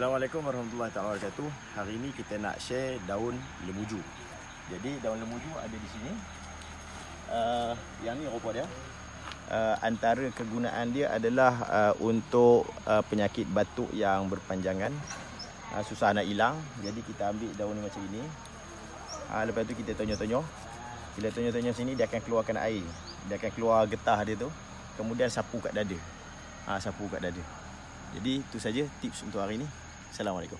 Assalamualaikum warahmatullahi wabarakatuh. Hari ini kita nak share daun lemuju. Jadi daun lemuju ada di sini. Yang ni rupa dia. Antara kegunaan dia adalah untuk penyakit batuk yang berpanjangan, susah nak hilang. Jadi kita ambil daun ni macam ini. Lepas tu kita tonyo-tonyo. Bila tonyo-tonyo sini dia akan keluarkan air. Dia akan keluar getah dia tu. Kemudian sapu kat dada. Sapu kat dada. Jadi itu saja tips untuk hari ini. Assalamualaikum.